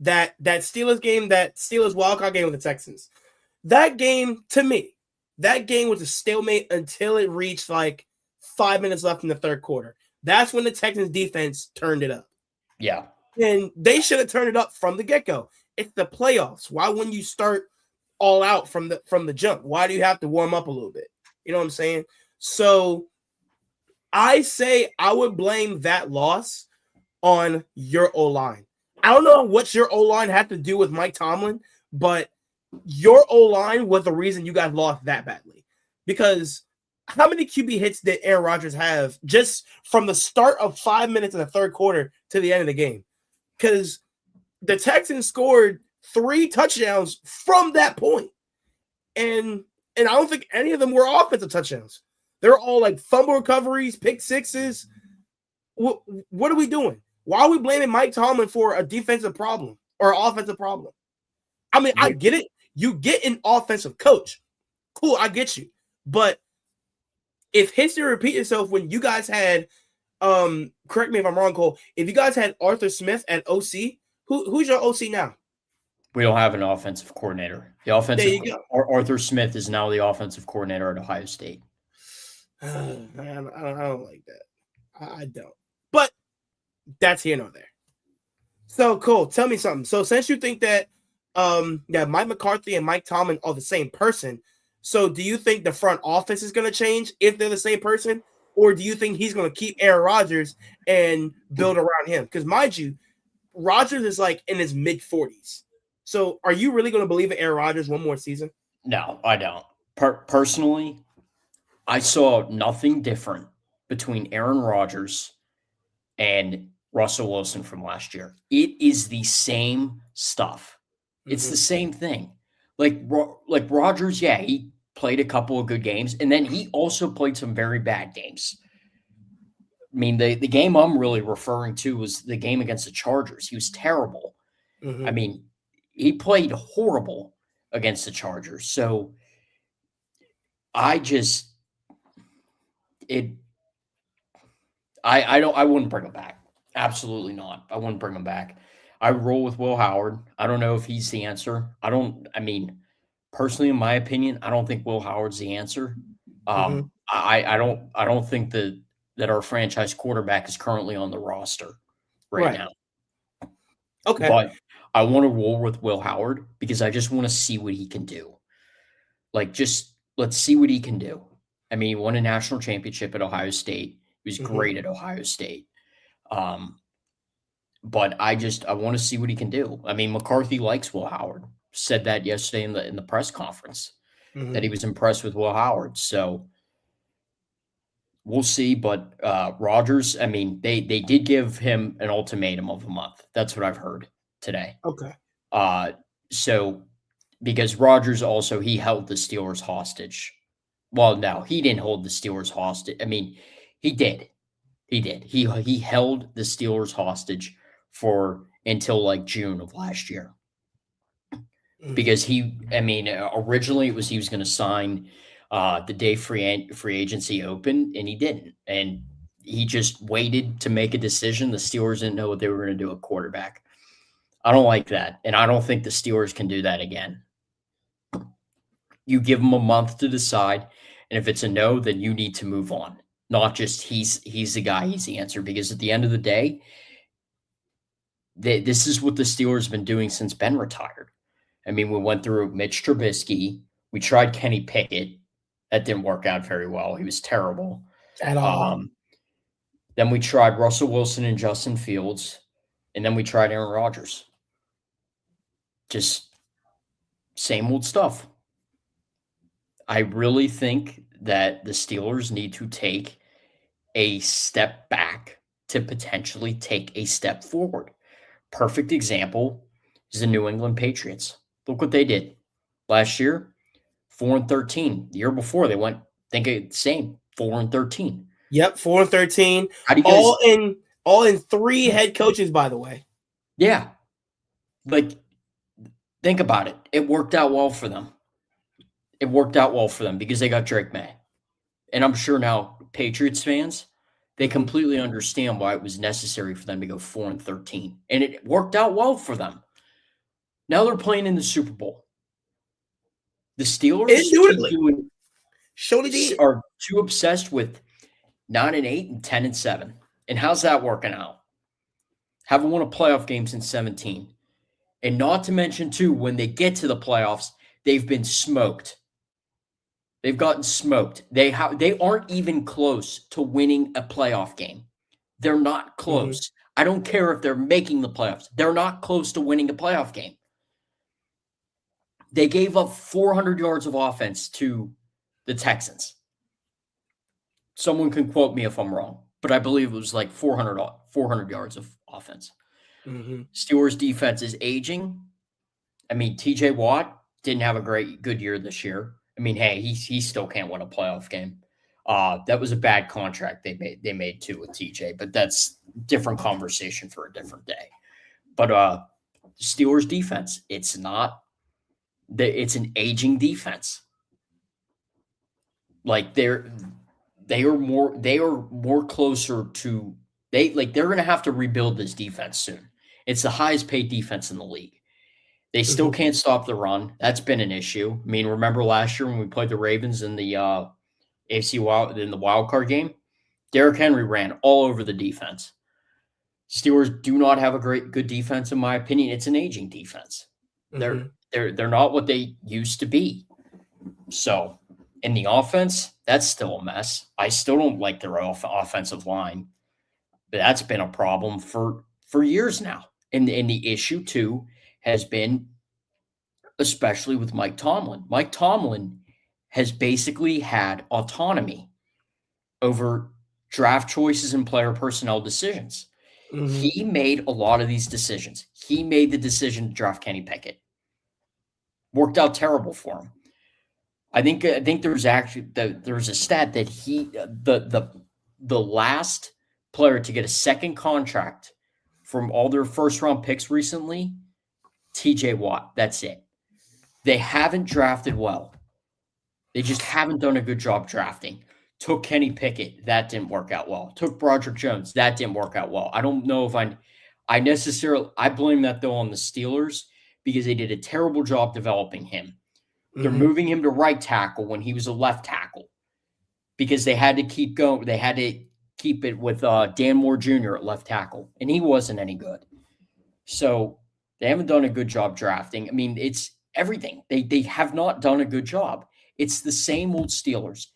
that Steelers game, that Steelers wildcard game with the Texans. That game, to me, that game was a stalemate until it reached like 5 minutes left in the third quarter. That's when the Texans defense turned it up. Yeah. And they should have turned it up from the get-go. It's the playoffs. Why wouldn't you start all out from the jump? Why do you have to warm up a little bit? You know what I'm saying? So I say I would blame that loss on your O-line. I don't know what your O-line had to do with Mike Tomlin, but your O-line was the reason you guys lost that badly. Because how many QB hits did Aaron Rodgers have just from the start of 5 minutes in the third quarter to the end of the game? Because the Texans scored 3 touchdowns from that point. And I don't think any of them were offensive touchdowns. They're all like fumble recoveries, pick sixes. What are we doing? Why are we blaming Mike Tomlin for a defensive problem or an offensive problem? I mean, I get it. You get an offensive coach. Cool, I get you. But if history repeats itself when you guys had, correct me if I'm wrong, Cole, if you guys had Arthur Smith at OC, who's your OC now? We don't have an offensive coordinator. The offensive Arthur Smith is now the offensive coordinator at Ohio State. Man, I don't like that. I don't. But that's here nor there. So, Cole, tell me something. So, since you think that Mike McCarthy and Mike Tomlin are the same person, so do you think the front office is going to change if they're the same person? Or do you think he's going to keep Aaron Rodgers and build around him? Because, mind you, Rodgers is like in his mid-40s. So are you really going to believe in Aaron Rodgers one more season? No, I don't. Personally, I saw nothing different between Aaron Rodgers and Russell Wilson from last year. It is the same stuff. It's the same thing. Like Rodgers, yeah, he played a couple of good games, and then he also played some very bad games. I mean, the game I'm really referring to was the game against the Chargers. He was terrible. I mean, he played horrible against the Chargers. So I wouldn't bring him back. Absolutely not. I wouldn't bring him back. I roll with Will Howard. I don't know if he's the answer. Personally, in my opinion, I don't think Will Howard's the answer. I don't think that our franchise quarterback is currently on the roster right now. Okay. But I want to roll with Will Howard because I just want to see what he can do. Let's see what he can do. I mean, he won a national championship at Ohio State. He was great at Ohio State. But I want to see what he can do. I mean, McCarthy likes Will Howard. Said that yesterday in the press conference that he was impressed with Will Howard. So we'll see. But Rodgers, I mean, they did give him an ultimatum of a month. That's what I've heard today. Okay. So because Rodgers also, he held the Steelers hostage. Well, no, he didn't hold the Steelers hostage. I mean, he did. He did. He held the Steelers hostage for until like June of last year. Because originally it was he was going to sign the day free agency opened, and he didn't. And he just waited to make a decision. The Steelers didn't know what they were going to do at quarterback. I don't like that. And I don't think the Steelers can do that again. You give them a month to decide. And if it's a no, then you need to move on. Not just he's the guy, he's the answer. Because at the end of the day, this is what the Steelers have been doing since Ben retired. I mean, we went through Mitch Trubisky. We tried Kenny Pickett. That didn't work out very well. He was terrible. At all. Then we tried Russell Wilson and Justin Fields. And then we tried Aaron Rodgers. Just same old stuff. I really think that the Steelers need to take a step back to potentially take a step forward. Perfect example is the New England Patriots. Look what they did last year, 4-13. The year before they went, think of the same, 4-13. Yep, 4-13. How do you guys, all in 3 head coaches, by the way. Yeah. Like, think about it. It worked out well for them. It worked out well for them because they got Drake May. And I'm sure now Patriots fans, they completely understand why it was necessary for them to go 4-13. And it worked out well for them. Now they're playing in the Super Bowl. The Steelers Indubitably. Surely did. are too obsessed with 9-8 and 10-7. And how's that working out? Haven't won a playoff game since 17. And not to mention, too, when they get to the playoffs, they've been smoked. They've gotten smoked. They aren't even close to winning a playoff game. They're not close. I don't care if they're making the playoffs. They're not close to winning a playoff game. They gave up 400 yards of offense to the Texans. Someone can quote me if I'm wrong, but I believe it was like 400 yards of offense. Steelers defense is aging. I mean, TJ Watt didn't have a good year this year. I mean, hey, he still can't win a playoff game. That was a bad contract they made too with TJ, but that's a different conversation for a different day. But Steelers defense, it's an aging defense. Like they are more closer to they're going to have to rebuild this defense soon. It's the highest paid defense in the league. They still can't stop the run. That's been an issue. I mean, remember last year when we played the Ravens in the in the wild card game? Derrick Henry ran all over the defense. Steelers do not have a good defense, in my opinion. It's an aging defense. They're not what they used to be. So, in the offense, that's still a mess. I still don't like their offensive line. But that's been a problem for years now. And the issue, too, has been, especially with Mike Tomlin. Mike Tomlin has basically had autonomy over draft choices and player personnel decisions. He made a lot of these decisions. He made the decision to draft Kenny Pickett. Worked out terrible for him. I think there's a stat that the last player to get a second contract from all their first round picks recently, TJ Watt. That's it. They haven't drafted well. They just haven't done a good job drafting. Took Kenny Pickett. That didn't work out well. Took Broderick Jones. That didn't work out well. I don't know if I blame that though on the Steelers because they did a terrible job developing him. They're moving him to right tackle when he was a left tackle because they had to keep going. They had to keep it with Dan Moore Jr. at left tackle, and he wasn't any good. So they haven't done a good job drafting. I mean, it's everything. They have not done a good job. It's the same old Steelers.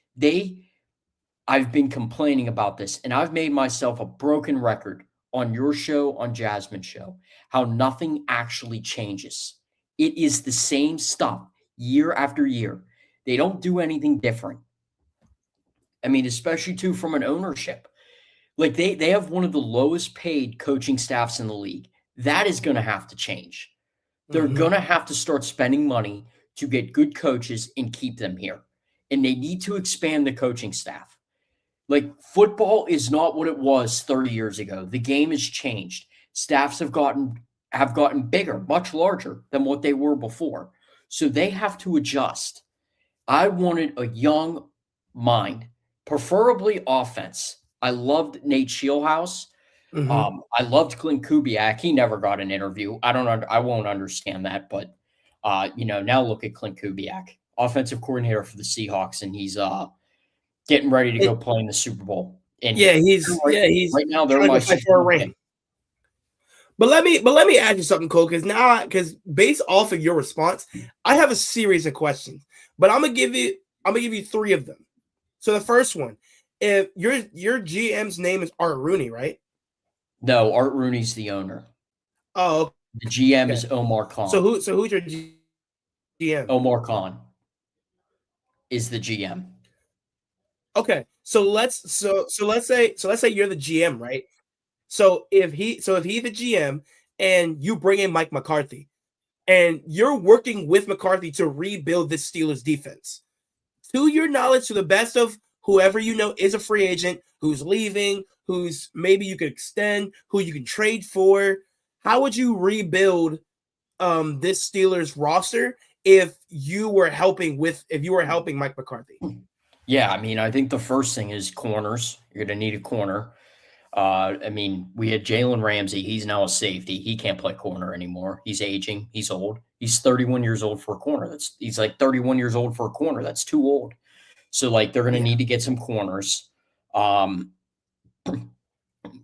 I've been complaining about this, and I've made myself a broken record on your show, on Jasmine's show, how nothing actually changes. It is the same stuff year after year. They don't do anything different. I mean, especially too from an ownership. Like they have one of the lowest paid coaching staffs in the league. That is going to have to change. They're going to have to start spending money to get good coaches and keep them here. And they need to expand the coaching staff. Like football is not what it was 30 years ago. The game has changed. Staffs have gotten bigger, much larger than what they were before. So they have to adjust. I wanted a young mind, preferably offense. I loved Nate Shieldhouse. I loved Clint Kubiak. He never got an interview. I won't understand that, but now look at Clint Kubiak, offensive coordinator for the Seahawks, and he's getting ready to go play in the Super Bowl. And he's right now they're my fight for a ring. But let me ask you something, Cole, because based off of your response, I have a series of questions. But I'm gonna give you three of them. So the first one, if your GM's name is Art Rooney, right? No, Art Rooney's the owner. Oh, okay. The GM is Omar Khan. So who's your GM? Omar Khan is the GM. Okay, so let's say you're the GM, right? So if he's the GM and you bring in Mike McCarthy, and you're working with McCarthy to rebuild this Steelers defense, to your knowledge, to the best of whoever you know is a free agent, who's leaving, who's maybe you could extend, who you can trade for, how would you rebuild this Steelers roster if you were helping Mike McCarthy? Yeah, I mean, I think the first thing is corners. You're going to need a corner. I mean, we had Jalen Ramsey. He's now a safety. He can't play corner anymore. He's aging. He's old. He's 31 years old for a corner. He's like 31 years old for a corner. That's too old. So like they're going to Yeah. need to get some corners. Um,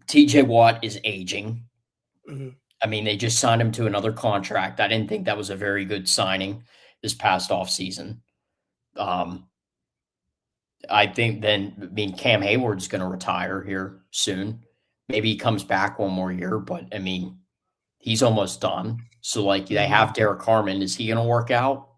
TJ Watt is aging. Mhm. I mean, they just signed him to another contract. I didn't think that was a very good signing this past offseason. Um, I think then, I mean, Cam Hayward's going to retire here soon. Maybe he comes back one more year, but I mean, he's almost done. So, like, they Mhm. have Derek Carmen. Is he going to work out?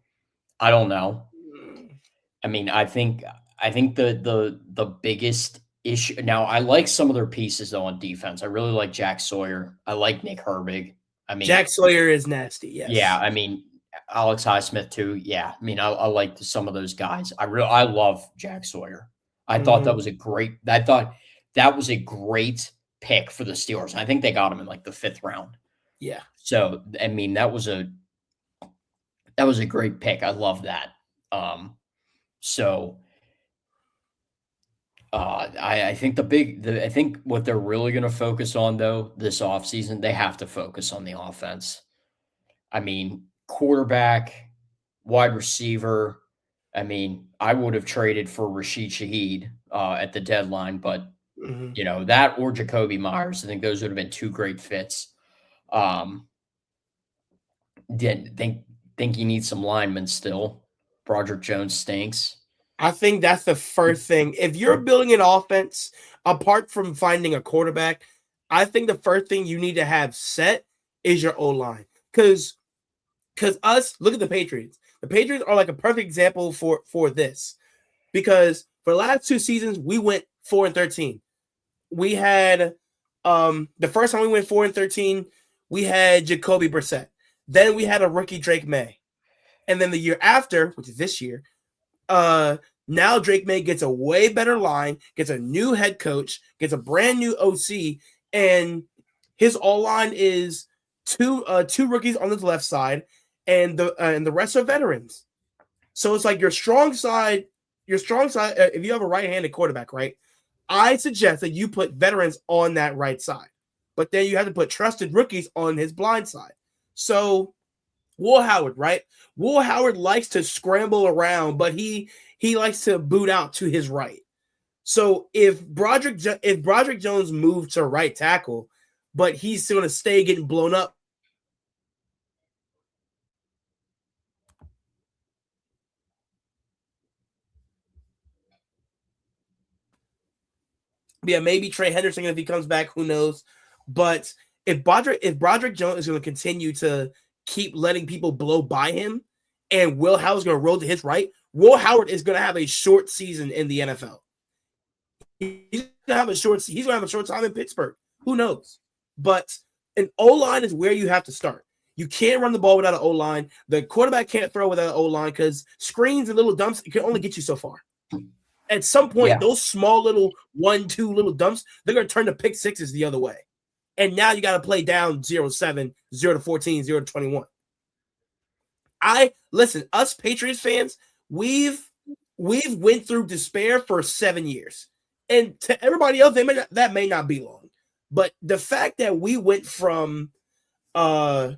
I don't know. Mm. I mean, I think the biggest issue now. I like some of their pieces though on defense. I really like Jack Sawyer. I like Nick Herbig. I mean, Jack Sawyer is nasty. yeah. Yes. I mean, Alex Highsmith too. Yeah. I mean, I like some of those guys. I love Jack Sawyer. I thought that Mhm. was a great. I thought that was a great pick for the Steelers. I think they got him in like the 5th round. Yeah. So I mean, that was a great pick. I love that. Um, so I think I think what they're really going to focus on though this offseason, they have to focus on the offense. I mean, quarterback, wide receiver. I mean, I would have traded for Rashid Shaheed at the deadline, but Mhm. that or Jacoby Myers. I think those would have been 2 great fits. Um, did think you need some linemen still. Broderick Jones stinks. I think that's the first thing. If you're building an offense, apart from finding a quarterback, I think the first thing you need to have set is your O line. Because us, look at the Patriots. The Patriots are like a perfect example for this. Because for the last 2 seasons, we went 4-13. We had the first time we went 4-13, we had Jacoby Brissett. Then we had a rookie Drake May. And then the year after, which is this year, uh now Drake May gets a way better line, gets a new head coach, gets a brand new OC, and his all line is two rookies on the left side, and the rest are veterans. So it's like your strong side. If you have a right-handed quarterback, right, I suggest that you put veterans on that right side, but then you have to put trusted rookies on his blind side. So Will Howard, right? Will Howard likes to scramble around, but he likes to boot out to his right. So if Broderick Jones moved to right tackle, but he's going to stay getting blown up, yeah, maybe Trey Henderson if he comes back, who knows? But if Broderick Jones is going to continue to keep letting people blow by him, and Will Howard's going to roll to his right, Will Howard is going to have a short season in the NFL. He's gonna have a short time in Pittsburgh. Who knows? But an O line is where you have to start. You can't run the ball without an O line. The quarterback can't throw without an O line because screens and little dumps can only get you so far. At some point, Yeah. those small little 1-2 little dumps, they're gonna turn to pick sixes the other way. And now you got to play down 0-7, 0-14, 0-21. I listen, us Patriots fans, we've went through despair for 7 years. And to everybody else, that may not be long. But the fact that we went from Bill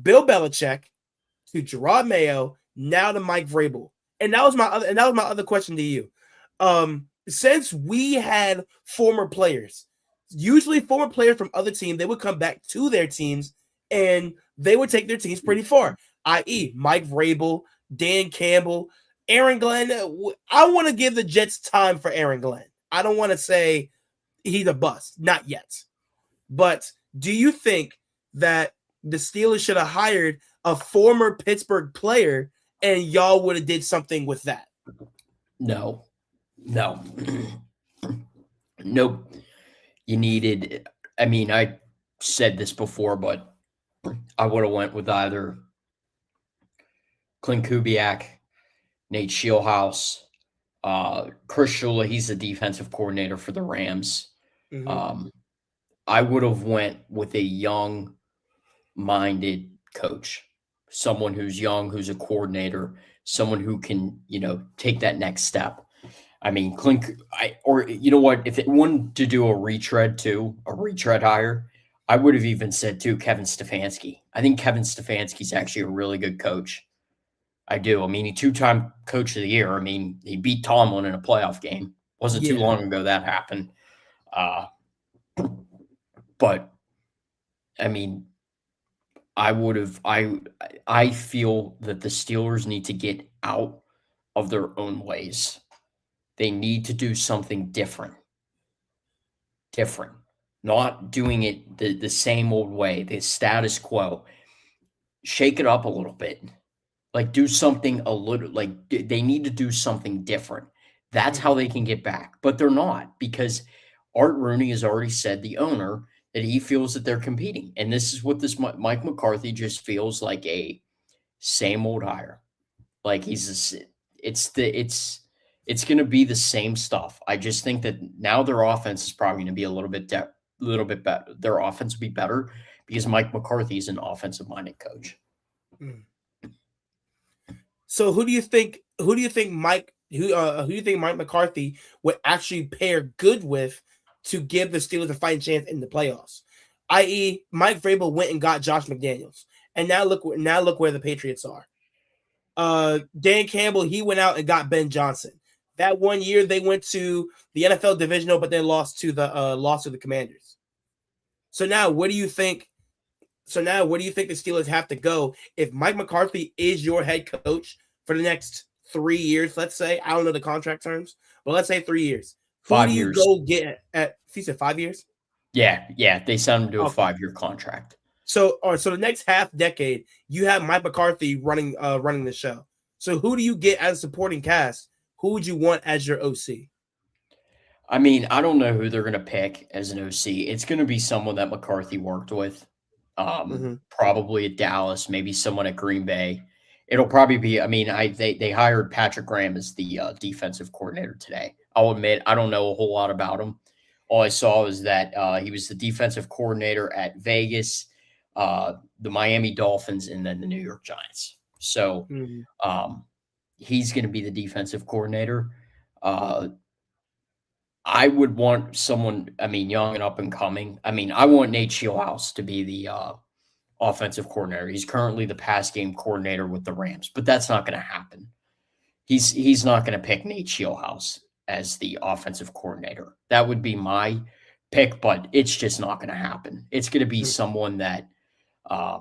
Belichick to Gerard Mayo, now to Mike Vrabel. And that was my other question to you. Since we had former players, usually former players from other teams, they would come back to their teams and they would take their teams pretty far, i.e., Mike Vrabel, Dan Campbell, Aaron Glenn. I want to give the Jets time for Aaron Glenn. I don't want to say he's a bust, not yet. But do you think that the Steelers should have hired a former Pittsburgh player and y'all would have did something with that? No. No. Nope. You needed. I mean, I said this before, but I would have went with either Clint Kubiak, Nate Scheelhaus, Chris Shula. He's the defensive coordinator for the Rams. Mm-hmm. Um, I would have went with a young-minded coach, someone who's young, who's a coordinator, someone who can, take that next step. I mean, Clink, or you know what? If it wanted to do a retread hire, I would have even said too Kevin Stefanski. I think Kevin Stefanski's actually a really good coach. I do. I mean, he two-time coach of the year. I mean, he beat Tomlin in a playoff game. Wasn't too Yeah. long ago that happened. Uh, but I mean, I would have. I feel that the Steelers need to get out of their own ways. They need to do something different, not doing it the same old way, the status quo. Shake it up a little bit. Like do something a little like they need to do something different. That's how Mhm. they can get back. But they're not because Art Rooney has already said, the owner, that he feels that they're competing. And this is what this Mike McCarthy just feels like, a same old hire. Like it's it's going to be the same stuff. I just think that now their offense is probably going to be a little bit better. Their offense will be better because Mike McCarthy is an offensive minded coach. Mm. So who do you think Mike McCarthy would actually pair good with to give the Steelers a fighting chance in the playoffs? I.e., Mike Vrabel went and got Josh McDaniels, and now look where the Patriots are. Dan Campbell, he went out and got Ben Johnson. That one year they went to the NFL divisional, but then lost to the Commanders. So now, what do you think? So now, where do you think the Steelers have to go if Mike McCarthy is your head coach for the next 3 years? Let's say, I don't know the contract terms, but let's say 3 years. Who do Five you years. go get at? If you said 5 years, Yeah, they signed him to a okay. 5-year contract. So, all right, so the next half decade, you have Mike McCarthy running the show. So, who do you get as a supporting cast? Who would you want as your OC? I mean, I don't know who they're going to pick as an OC. It's going to be someone that McCarthy worked with, Mm-hmm. probably at Dallas, maybe someone at Green Bay. It'll probably be. I mean, they hired Patrick Graham as the defensive coordinator today. I'll admit I don't know a whole lot about him. All I saw was that he was the defensive coordinator at Vegas, the Miami Dolphins, and then the New York Giants. So Mm-hmm. um, he's going to be the defensive coordinator. Uh, I would want someone, I mean, young and up and coming. I mean, I want Nate Shieldhouse to be the offensive coordinator. He's currently the pass game coordinator with the Rams, but that's not going to happen. He's not going to pick Nate Shieldhouse as the offensive coordinator. That would be my pick, but it's just not going to happen. It's going to be someone that uh,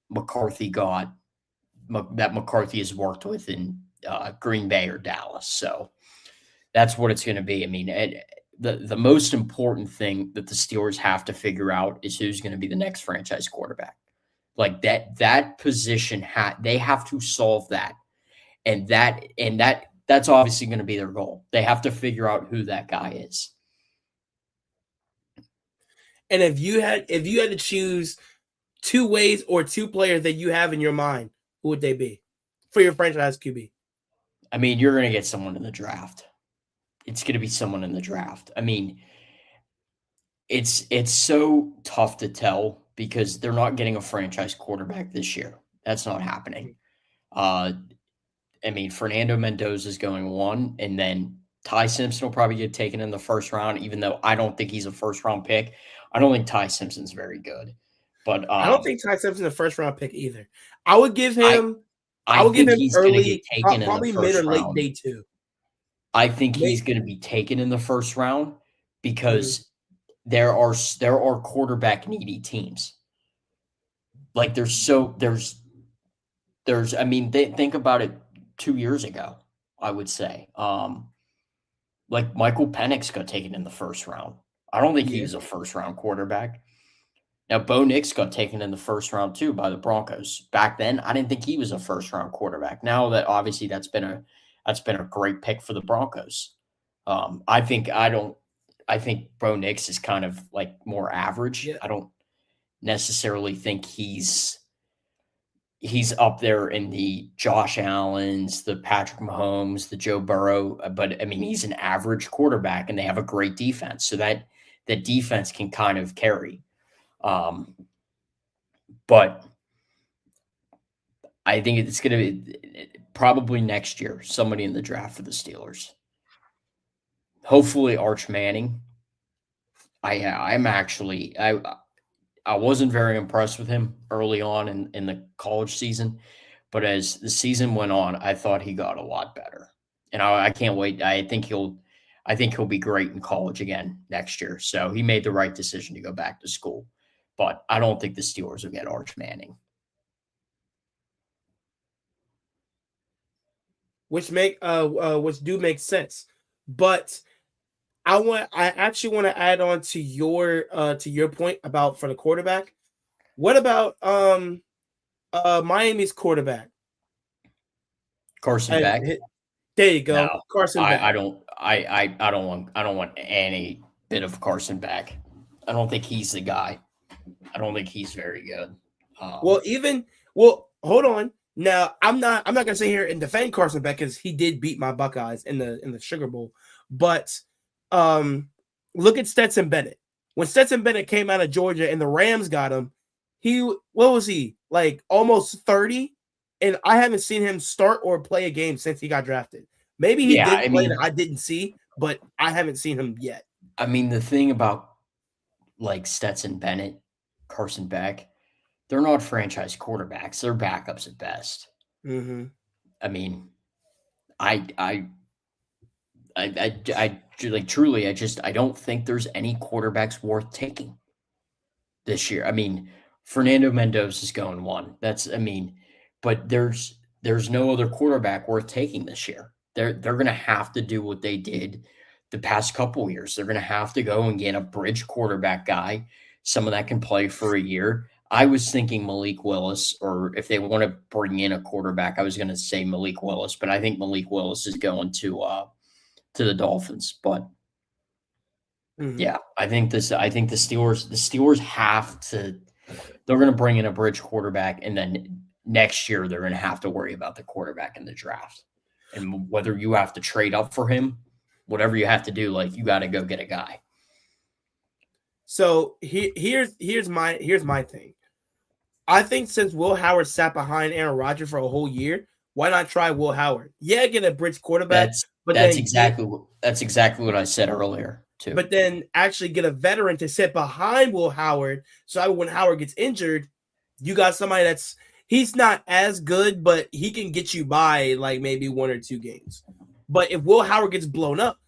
McCarthy got, that McCarthy has worked with in Green Bay or Dallas. So that's what it's going to be. I mean, the most important thing that the Steelers have to figure out is who's going to be the next franchise quarterback. Like that position they have to solve that, and that's obviously going to be their goal. They have to figure out who that guy is. And if you had to choose two ways or two players that you have in your mind, who would they be for your franchise QB? I mean, you're going to get someone in the draft. It's going to be someone in the draft. I mean, it's so tough to tell because they're not getting a franchise quarterback this year. That's not happening. Uh, I mean, Fernando Mendoza is going one, and then Ty Simpson will probably get taken in the first round, even though I don't think he's a first round pick. I don't think Ty Simpson's very good. But I don't think Ty Simpson's a first round pick either. I would give I him I I would give think him he's gonna get early, taken in the probably mid or first late round. day two. I think he's Late. gonna be taken in the first round Mhm. because there are quarterback needy teams. Like there's I mean, think about it 2 years ago, I would say. Like Michael Penix got taken in the first round. I don't think he Yeah. was a first round quarterback. Now, Bo Nix got taken in the first round too by the Broncos. Back then, I didn't think he was a first round quarterback. Now that obviously that's been a great pick for the Broncos. I think Bo Nix is kind of like more average. Yeah. I don't necessarily think he's up there in the Josh Allens, the Patrick Mahomes, the Joe Burrow, but I mean he's an average quarterback, and they have a great defense, so that defense can kind of carry. Um, but I think it's going to be probably next year somebody in the draft for the Steelers. hopefully Arch Manning. I'm actually I wasn't very impressed with him early on in the college season, but as the season went on, I thought he got a lot better, and I can't wait. I think he'll be great in college again next year. So he made the right decision to go back to school, but I don't think the Steelers will get Arch Manning. which do make sense. But I actually want to add on to your point about for the quarterback. What about Miami's quarterback? Carson Beck? There you go, No, Carson Beck. I don't want any bit of Carson Beck. I don't think he's the guy. I don't think he's very good. Hold on. Now I'm not gonna sit here and defend Carson Beck because he did beat my Buckeyes in the Sugar Bowl. But look at Stetson Bennett. When Stetson Bennett came out of Georgia and the Rams got him, what was he, like almost 30? And I haven't seen him start or play a game since he got drafted. Maybe he did play that I didn't see, but I haven't seen him yet. I mean, the thing about like Stetson Bennett, Carson Beck, they're not franchise quarterbacks. They're backups at best. Mm-hmm. I mean, I like truly, I don't think there's any quarterbacks worth taking this year. I mean, Fernando Mendoza is going one. But there's no other quarterback worth taking this year. They're going to have to do what they did the past couple of years. They're going to have to go and get a bridge quarterback guy, someone that can play for a year. I was thinking Malik Willis, or if they want to bring in a quarterback, I was going to say Malik Willis, but I think Malik Willis is going to the Dolphins. But yeah, I think the Steelers have to. They're going to bring in a bridge quarterback, and then next year they're going to have to worry about the quarterback in the draft, and whether you have to trade up for him, whatever you have to do, like you got to go get a guy. So here's my thing. I think since Will Howard sat behind Aaron Rodgers for a whole year, why not try Will Howard? Yeah, get a bridge quarterback. That's exactly what I said earlier too. But then actually get a veteran to sit behind Will Howard, so when Howard gets injured, you got somebody he's not as good, but he can get you by like maybe 1 or 2 games. But if Will Howard gets blown up,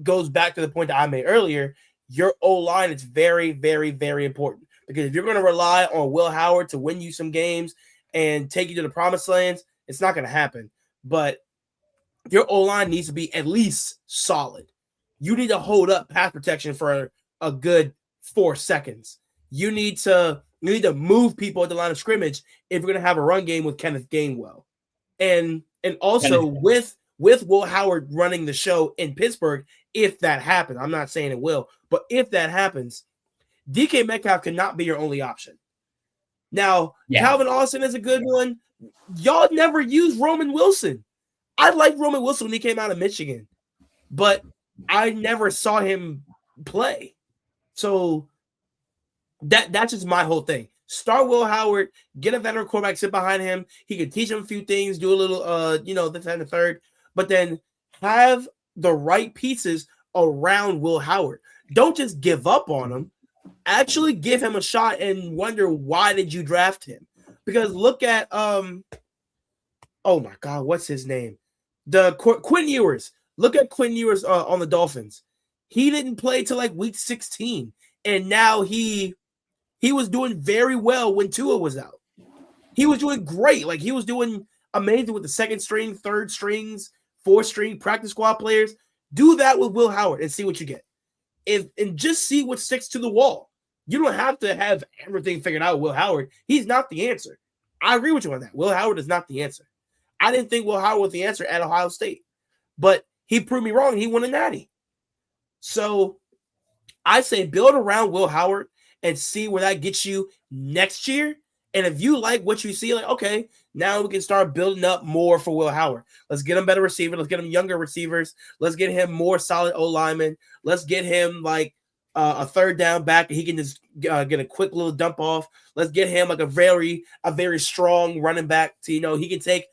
goes back to the point that I made earlier, your O-line is very, very, very important. Because if you're going to rely on Will Howard to win you some games and take you to the promised lands, it's not going to happen. But your O-line needs to be at least solid. You need to hold up pass protection for a good 4 seconds. You need to move people at the line of scrimmage if you're going to have a run game with Kenneth Gainwell. And also with Will Howard running the show in Pittsburgh, if that happens, I'm not saying it will, but if that happens, DK Metcalf cannot be your only option. Now, Calvin Austin is a good one. Y'all never used Roman Wilson. I liked Roman Wilson when he came out of Michigan, but I never saw him play. So that's just my whole thing. Start Will Howard, get a veteran quarterback, sit behind him. He can teach him a few things, do a little, this and the third, but then have the right pieces around Will Howard. Don't just give up on him. Actually give him a shot and wonder, why did you draft him? Because look at oh my God, what's his name? Quinn Ewers. Look at Quinn Ewers on the Dolphins. He didn't play till like week 16, and now he was doing very well when Tua was out. He was doing great. Like, he was doing amazing with the second string, third strings, fourth string practice squad players. Do that with Will Howard and see what you get. And just see what sticks to the wall. You don't have to have everything figured out with Will Howard. He's not the answer. I agree with you on that. Will Howard is not the answer. I didn't think Will Howard was the answer at Ohio State, but he proved me wrong. He won a natty. So I say build around Will Howard and see where that gets you next year. And if you like what you see, like, okay, now we can start building up more for Will Howard. Let's get him better receiver. Let's get him younger receivers. Let's get him more solid O-linemen. Let's get him like a third down back. He can just get a quick little dump off. Let's get him like a very strong running back to, he can take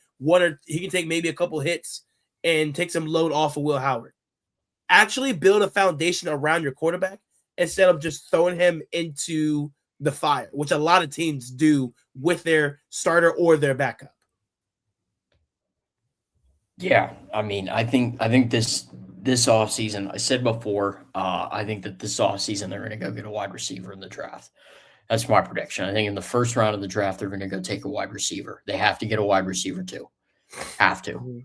maybe a couple hits and take some load off of Will Howard. Actually build a foundation around your quarterback instead of just throwing him into the fire, which a lot of teams do with their starter or their backup. Yeah, I mean, I think this offseason, I said before, I think that this offseason they're going to go get a wide receiver in the draft. That's my prediction. I think in the first round of the draft, they're going to go take a wide receiver. They have to get a wide receiver too. Have to. Mhm.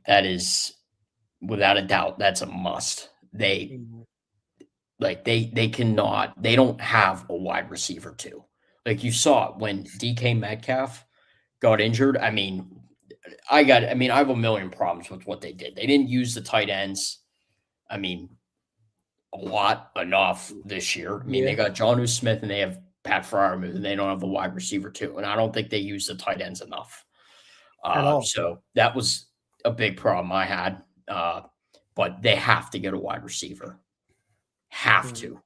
That is without a doubt. That's a must. They Mhm. like they cannot. They don't have a wide receiver too. Like you saw it when DK Metcalf got injured. I mean, I have a million problems with what they did. They didn't use the tight ends. I mean, a lot enough this year. I mean, Yeah, they got John Smith and they have Pat Fryermuth, and they don't have a wide receiver too. And I don't think they use the tight ends enough. at all. So that was a big problem I had. But they have to get a wide receiver. Have Mhm. to.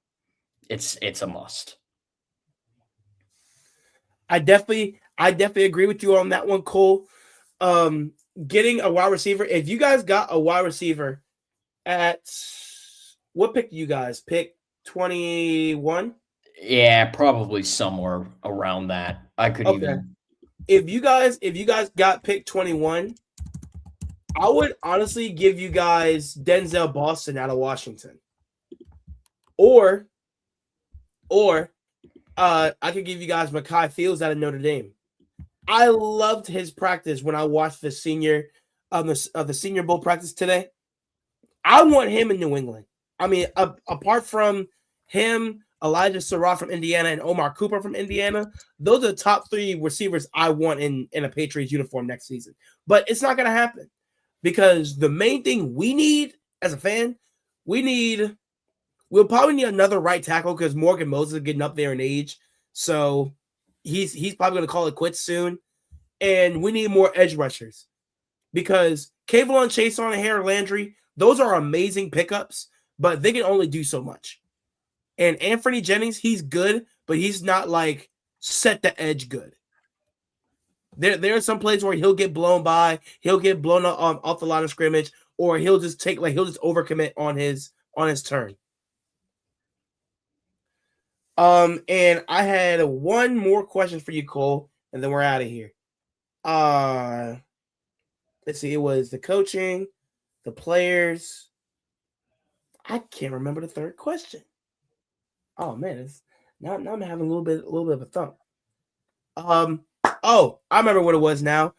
It's a must. I definitely agree with you on that one, Cole. Um, Getting a wide receiver. If you guys got a wide receiver at what pick do you guys pick? 21? Yeah, probably somewhere around that. I could Okay. even If you guys got pick 21, I would honestly give you guys Denzel Boston out of Washington. Or I could give you guys Mekhi Fields out of Notre Dame. I loved his practice when I watched the Senior Bowl practice today. I want him in New England. I mean, apart from him, Elijah Sarah from Indiana and Omar Cooper from Indiana, those are the top three receivers I want in a Patriots uniform next season. But it's not going to happen because the main thing we need as a fan, we need we'll probably need another right tackle because Morgan Moses is getting up there in age, so he's probably going to call it quits soon. And we need more edge rushers because Kavon Chason and Harold Landry, those are amazing pickups, but they can only do so much. And Anthony Jennings, he's good, but he's not like set the edge good. There are some plays where he'll get blown by, he'll get blown off the line of scrimmage, or he'll just overcommit on his turn. And I had one more question for you, Cole, and then we're out of here. Uh, let's see. It was the coaching, the players. I can't remember the third question. Oh man, now I'm having a little bit of a thump. Um. Oh, I remember what it was now.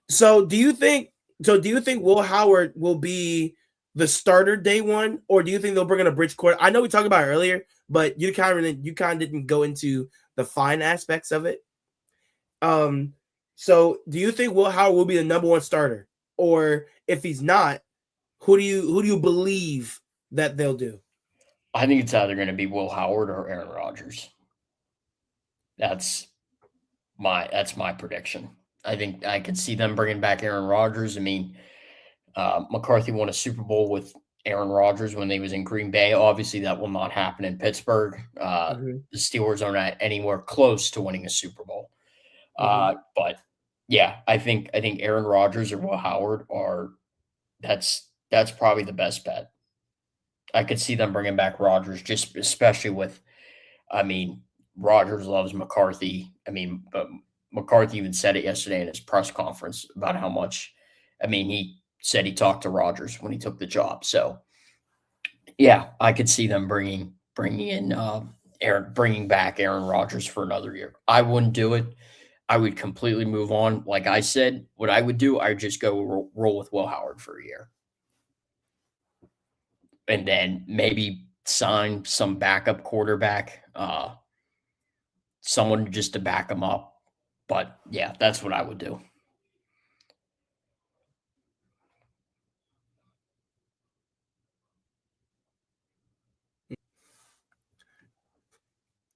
So do you think? So do you think Will Howard will be the starter day one, or do you think they'll bring in a bridge court? I know we talked about it earlier, but you kind of didn't go into the fine aspects of it. Um. So do you think Will Howard will be the number one starter, or if he's not, who do you believe that they'll do? I think it's either going to be Will Howard or Aaron Rodgers. That's that's my prediction. I think I could see them bringing back Aaron Rodgers. I mean, McCarthy won a Super Bowl with Aaron Rodgers when they was in Green Bay. Obviously, that will not happen in Pittsburgh. Hmm. The Steelers are not anywhere close to winning a Super Bowl. Hmm. But yeah, I think Aaron Rodgers or Will Howard are that's probably the best bet. I could see them bringing back Rodgers, just especially with. I mean, Rodgers loves McCarthy. I mean, but McCarthy even said it yesterday in his press conference about how much. I mean, he said he talked to Rodgers when he took the job. So yeah, I could see them bringing in bringing back Aaron Rodgers for another year. I wouldn't do it. I would completely move on. Like I said, what I would do, I'd just go roll with Will Howard for a year, and then maybe sign some backup quarterback, someone just to back him up. But yeah, that's what I would do.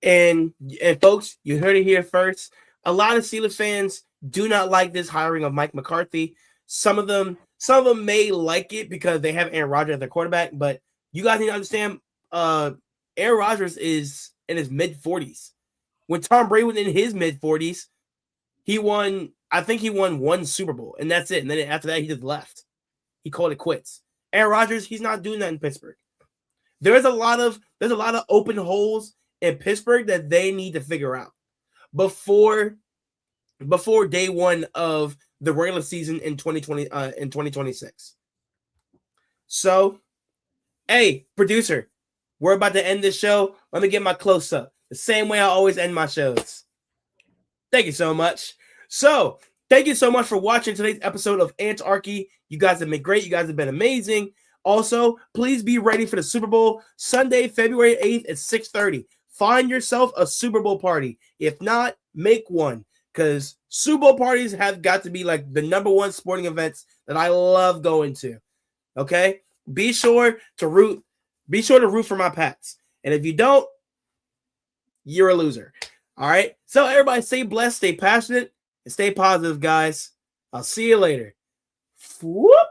And folks, you heard it here first. A lot of Steelers fans do not like this hiring of Mike McCarthy. Some of them may like it because they have Aaron Rodgers as their quarterback, but you guys need to understand, uh, Aaron Rodgers is in his mid 40s. When Tom Brady was in his mid 40s, he won. I think he won one Super Bowl, and that's it. And then after that, he just left. He called it quits. Aaron Rodgers, he's not doing that in Pittsburgh. There's a lot of open holes in Pittsburgh that they need to figure out before day one of the regular season in 2026. So, hey, producer, we're about to end this show. Let me get my close up. The same way I always end my shows. Thank you so much. So, thank you so much for watching today's episode of Ant-Archy. You guys have been great. You guys have been amazing. Also, please be ready for the Super Bowl Sunday, February 8th at 6:30. Find yourself a Super Bowl party. If not, make one, because Super Bowl parties have got to be like the number one sporting events that I love going to. Okay? Be sure to root for my Pats. And if you don't, you're a loser. All right? So everybody stay blessed, stay passionate, and stay positive, guys. I'll see you later. Whoop.